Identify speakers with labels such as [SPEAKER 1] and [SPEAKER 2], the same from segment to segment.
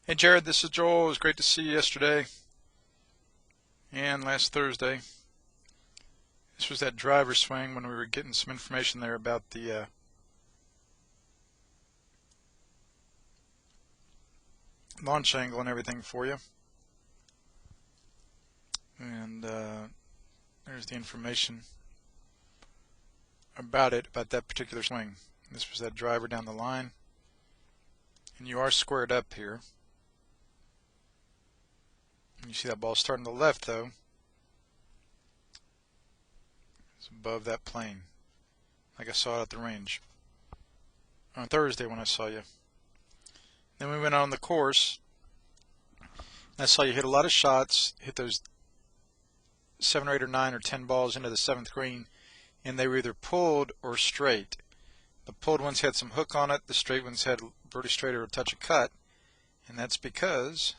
[SPEAKER 1] Hey Jared, this is Joel. It was great to see you yesterday and last Thursday. This was that driver swing when we were getting some information there about the launch angle and everything for you. And there's the information about that particular swing. This was that driver down the line. And you are squared up here. You see that ball starting to the left though. It's above that plane, like I saw it at the range on Thursday when I saw you. Then we went on the course. I saw you hit a lot of shots, hit those 7 or 8 or 9 or 10 balls into the 7th green, and they were either pulled or straight. The pulled ones had some hook on it, the straight ones had birdie straight or a touch of cut, and that's because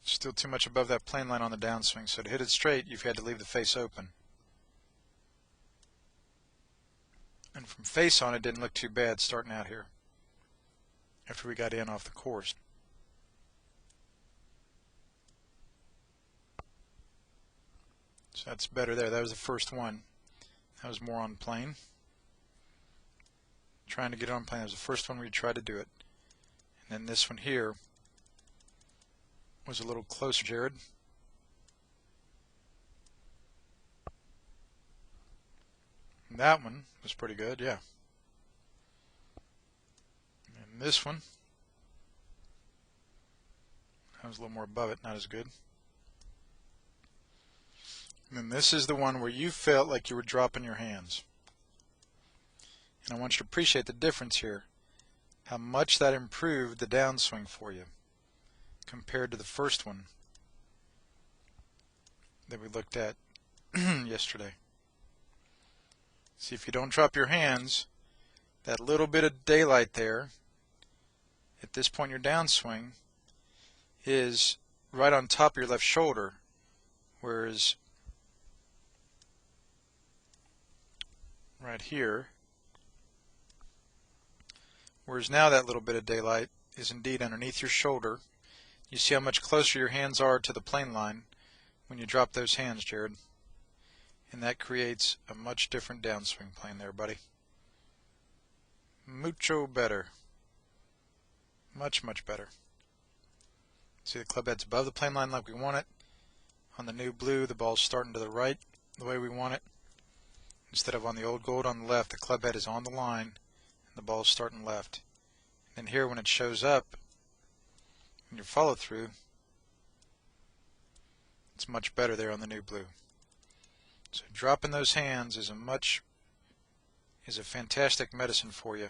[SPEAKER 1] still too much above that plane line on the downswing, so to hit it straight you've had to leave the face open. And from face on it didn't look too bad starting out here after we got in off the course. So that's better there. That was the first one. That was more on plane. Trying to get it on plane. That was the first one we tried to do it. And then this one here was a little closer, Jared. And that one was pretty good, yeah. And this one, that was a little more above it, not as good. And then this is the one where you felt like you were dropping your hands. And I want you to appreciate the difference here, how much that improved the downswing for you compared to the first one that we looked at yesterday. See, if you don't drop your hands, that little bit of daylight there at this point in your downswing is right on top of your left shoulder, whereas right here, now that little bit of daylight is indeed underneath your shoulder. You see how much closer your hands are to the plane line when you drop those hands, Jared. And that creates a much different downswing plane there, buddy. Mucho better. Much, much better. See, the club head's above the plane line like we want it. On the new blue, the ball's starting to the right the way we want it. Instead of on the old gold on the left, the club head is on the line and the ball's starting left. And here when it shows up, in your follow through, it's much better there on the new blue. So dropping those hands is a fantastic medicine for you.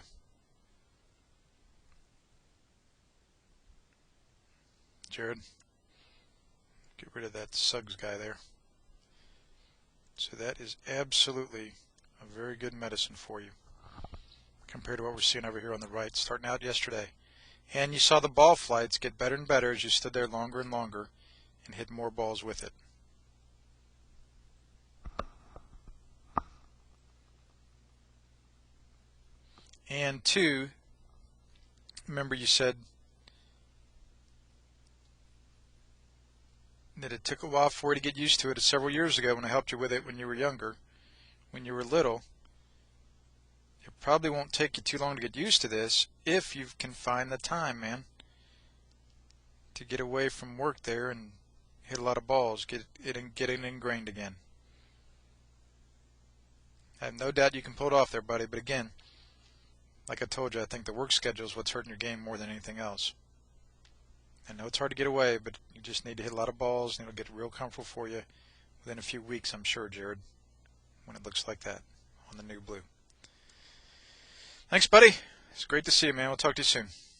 [SPEAKER 1] Jared, get rid of that Suggs guy there. So that is absolutely a very good medicine for you compared to what we're seeing over here on the right starting out yesterday. And you saw the ball flights get better and better as you stood there longer and longer and hit more balls with it. And two, remember you said that it took a while for you to get used to it several years ago when I helped you with it when you were younger, when you were little. It probably won't take you too long to get used to this if you can find the time, man, to get away from work there and hit a lot of balls, get it ingrained again. I have no doubt you can pull it off there, buddy, but again, like I told you, I think the work schedule is what's hurting your game more than anything else. I know it's hard to get away, but you just need to hit a lot of balls and it'll get real comfortable for you within a few weeks, I'm sure, Jared, when it looks like that on the new blue. Thanks, buddy. It's great to see you, man. We'll talk to you soon.